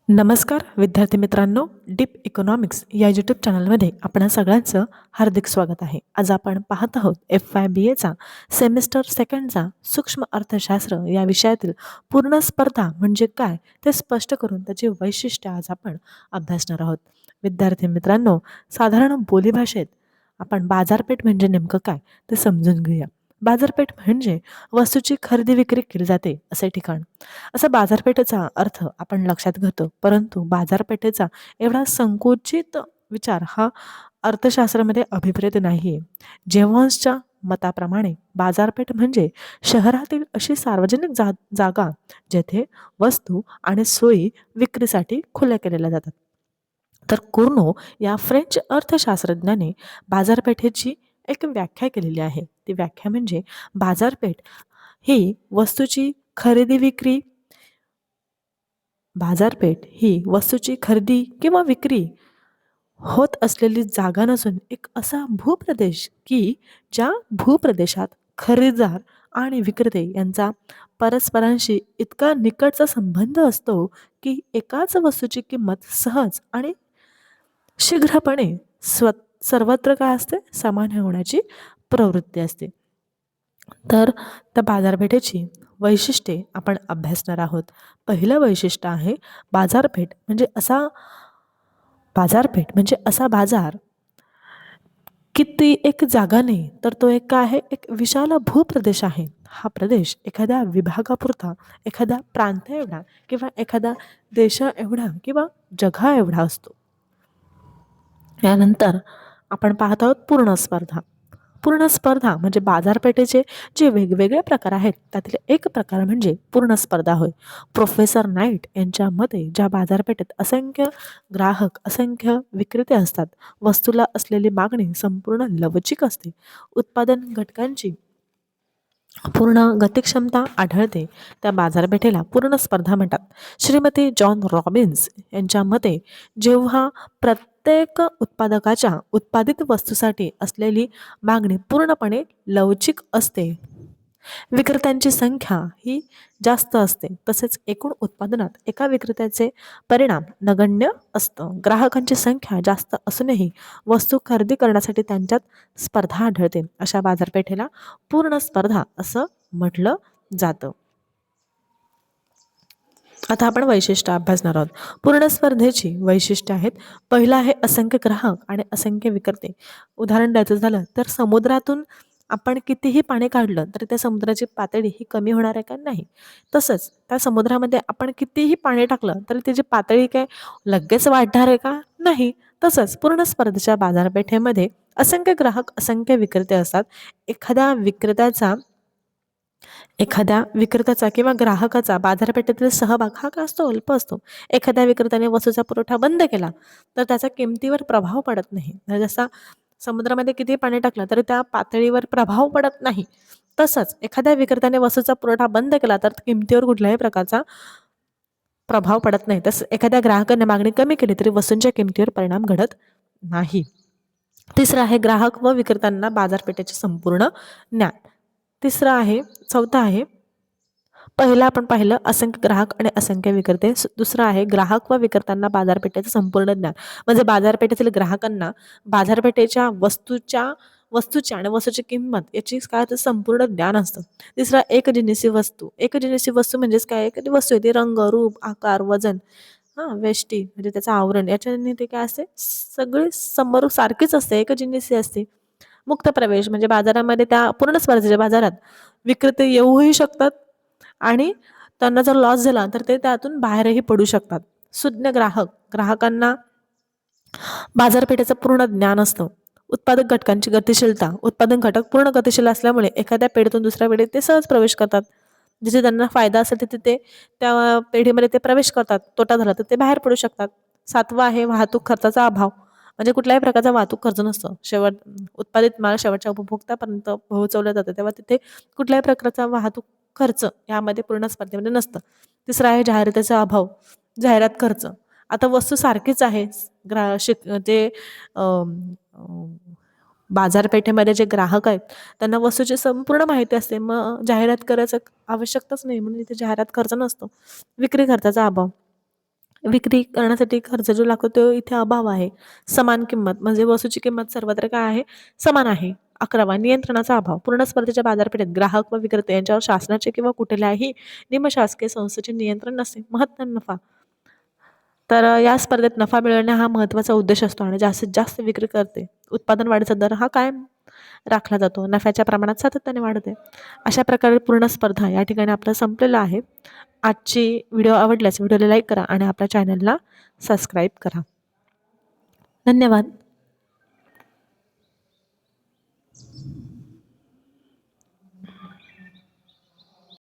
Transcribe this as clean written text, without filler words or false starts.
नमस्कार विद्यार्थी मित्रांनो, डीप इकॉनॉमिक्स या यूट्यूब चॅनलमध्ये आपणा सगळ्यांचं हार्दिक स्वागत आहे. आज आपण पाहत आहोत FYBAचा सेमिस्टर सेकंडचा सूक्ष्म अर्थशास्त्र या विषयातील पूर्ण स्पर्धा म्हणजे काय ते स्पष्ट करून त्याची वैशिष्ट्ये आज आपण अभ्यासणार आहोत. विद्यार्थी मित्रांनो, साधारण बोलीभाषेत आपण बाजारपेठ म्हणजे नेमकं काय ते समजून घेऊया. बाजारपेठ म्हणजे वस्तूची खरेदी विक्री केली जाते असे ठिकाण. असा बाजारपेठेचा अर्थ आपण लक्षात घेतो, परंतु बाजारपेठेचा एवढा संकुचित विचार हा अर्थशास्त्रामध्ये अभिप्रेत नाहीये. जेव्हाच्या मताप्रमाणे बाजारपेठ म्हणजे शहरातील अशी सार्वजनिक जागा जेथे वस्तू आणि सोयी विक्रीसाठी खुल्या केलेल्या जातात. तर कुर्नो या फ्रेंच अर्थशास्त्रज्ञाने बाजारपेठेची एक व्याख्या केलेली आहे. ती व्याख्या म्हणजे बाजारपेठ ही वस्तूची खरेदी विक्री बाजारपेठ ही वस्तूची खरेदी किंवा विक्री होत असलेली जागा नसून एक असा भूप्रदेश की ज्या भूप्रदेशात खरेदीदार आणि विक्रेते यांचा परस्परांशी इतका निकटचा संबंध असतो की एकाच वस्तूची किंमत सहज आणि शीघ्रपणे सर्वत्र काय असते समान होण्याची प्रवृत्ती असते. तर त्या बाजारपेठेची वैशिष्ट्ये आपण अभ्यासणार आहोत. पहिलं वैशिष्ट्य आहे बाजारपेठ म्हणजे असा बाजार की ती एक जागा नाही, तर तो एक काय आहे, एक विशाल भूप्रदेश आहे. हा प्रदेश एखाद्या विभागापुरता, एखाद्या प्रांत एवढा किंवा एखाद्या देशा एवढा किंवा जगा एवढा असतो. यानंतर आपण पाहत आहोत पूर्ण स्पर्धा. पूर्ण स्पर्धा म्हणजे बाजारपेठेचे जे वेगवेगळे प्रकार आहेत त्यातील एक प्रकार म्हणजे पूर्ण स्पर्धा होय. प्रोफेसर नाईट यांच्या मते ज्या बाजारपेठेत असंख्य ग्राहक, असंख्य विक्रेते असतात, वस्तूला असलेली मागणी संपूर्ण लवचिक असते, उत्पादन घटकांची पूर्ण गतिक्षमता आढळते, त्या बाजारपेठेला पूर्ण स्पर्धा म्हणतात. श्रीमती जॉन रॉबिन्स यांच्या मते जेव्हा प्रत्येक उत्पादकाच्या उत्पादित वस्तूसाठी असलेली मागणी पूर्णपणे लवचिक असते, विक्रेत्यांची संख्या ही जास्त असते, तसेच एकूण उत्पादनात एका विक्रेत्याचे परिणाम नगण्य असतं. ग्राहकांची संख्या जास्त असूनही वस्तू खरेदी करण्यासाठी त्यांच्यात स्पर्धा आढळते, अशा बाजारपेठेला पूर्ण स्पर्धा असं म्हटलं जातं. आता आपण वैशिष्ट्य अभ्यासणार आहोत. पूर्ण स्पर्धेची वैशिष्ट्य आहेत. पहिलं आहे असंख्य ग्राहक आणि असंख्य विक्रेते. उदाहरण द्यायचं झालं तर समुद्रातून आपण कितीही पाणी काढलं तरी त्या समुद्राची पातळी ही कमी होणार आहे का? नाही. तसंच त्या समुद्रामध्ये आपण कितीही पाणी टाकलं तरी त्याची पातळी काय लगेच वाढणार आहे का? नाही. तसंच पूर्ण स्पर्धेच्या बाजारपेठेमध्ये असंख्य ग्राहक, असंख्य विक्रेते असतात. एखाद्या विक्रेत्याचा किंवा ग्राहकाचा बाजारपेठेतील सहभाग हा का असतो? अल्प असतो. एखाद्या विक्रेत्याने वस्तूचा पुरवठा बंद केला तर त्याचा किमतीवर प्रभाव पडत नाही. जसा समुद्रामध्ये किती पाणी टाकलं तरी त्या पातळीवर प्रभाव पडत नाही. तसंच एखाद्या विक्रेत्याने वस्तूचा पुरवठा बंद केला तर किमतीवर कुठल्याही प्रकारचा प्रभाव पडत नाही. तसंच एखाद्या ग्राहकाने मागणी कमी केली तरी वस्तूंच्या किमतीवर परिणाम घडत नाही. तिसरं आहे ग्राहक व विक्रेत्यांना बाजारपेठेचे संपूर्ण ज्ञान. चौथा आहे पहिला आपण पाहिलं असंख्य ग्राहक आणि असंख्य विक्रेते. दुसरं आहे ग्राहक व विक्रेत्यांना बाजारपेठेचं संपूर्ण ज्ञान. म्हणजे बाजारपेठेतील ग्राहकांना बाजारपेठेच्या वस्तूची आणि वस्तूची किंमत याची काय तर संपूर्ण ज्ञान असतं. तिसरा एकजिनसी वस्तू. एकजिनसी वस्तू म्हणजेच काय? एखादी वस्तू आहे ती रंग, रूप, आकार, वजन, वेष्टी म्हणजे त्याचं आवरण याच्याने ते काय असते सगळी समोर सारखीच असते, एकजिनसी असते. मुक्त प्रवेश म्हणजे बाजारामध्ये त्या पूर्ण स्पर्धेच्या बाजारात विक्रेते येऊही शकतात आणि त्यांना जर लॉस झाला तर ते त्यातून बाहेरही पडू शकतात. सुज्ञ ग्राहकांना बाजारपेठेचं पूर्ण ज्ञान असतं. उत्पादक घटकांची गतिशीलता. उत्पादन घटक पूर्ण गतिशील असल्यामुळे एखाद्या पेढीतून दुसऱ्या पेढीत ते सहज प्रवेश करतात. जिथे त्यांना फायदा असेल तिथे ते त्या पेढीमध्ये ते प्रवेश करतात. तोटा झाला तर ते बाहेर पडू शकतात. सातवा आहे वाहतूक खर्चाचा अभाव. म्हणजे कुठल्याही प्रकारचा वाहतूक खर्च नसतो. उत्पादित माल शेवटच्या उपभोक्त्यापर्यंत पोहोचवलं जातं तेव्हा तिथे कुठल्याही प्रकारचा वाहतूक खर्च यामध्ये पूर्ण स्पर्धेमध्ये नसतं. तिसरा आहे जाहिरातीचा अभाव. जाहिरात खर्च. आता वस्तू सारखीच आहे. जे बाजारपेठेमध्ये जे ग्राहक आहेत त्यांना वस्तूची संपूर्ण माहिती असते. मग जाहिरात करायचं आवश्यकताच नाही, म्हणून इथे जाहिरात खर्च नसतो. विक्री खर्चाचा अभाव. विक्री करण्यासाठी खर्च जो लागतो तो इथे अभाव आहे. समान किंमत म्हणजे वस्तूची किंमत सर्वत्र काय आहे? समान आहे. 11वा नियंत्रणाचा अभाव. पूर्ण स्पर्धेच्या बाजारपेठेत ग्राहक व विक्रेते यांच्यावर शासनाचे किंवा कुठल्याही निमशासकीय संस्थेचे नियंत्रण नसते. महत्तम नफा. तर या स्पर्धेत नफा मिळवणे हा महत्त्वाचा उद्देश असतो आणि जास्तीत जास्त विक्री करते. उत्पादन वाढीचा दर हा कायम राखला जातो. नफ्याच्या प्रमाणात सातत्याने वाढते. अशा प्रकारे पूर्ण स्पर्धा या ठिकाणी आपलं संपलेलं आहे. आजची व्हिडिओ आवडल्यास व्हिडिओला लाईक करा आणि आपल्या चॅनलला सबस्क्राईब करा. धन्यवाद.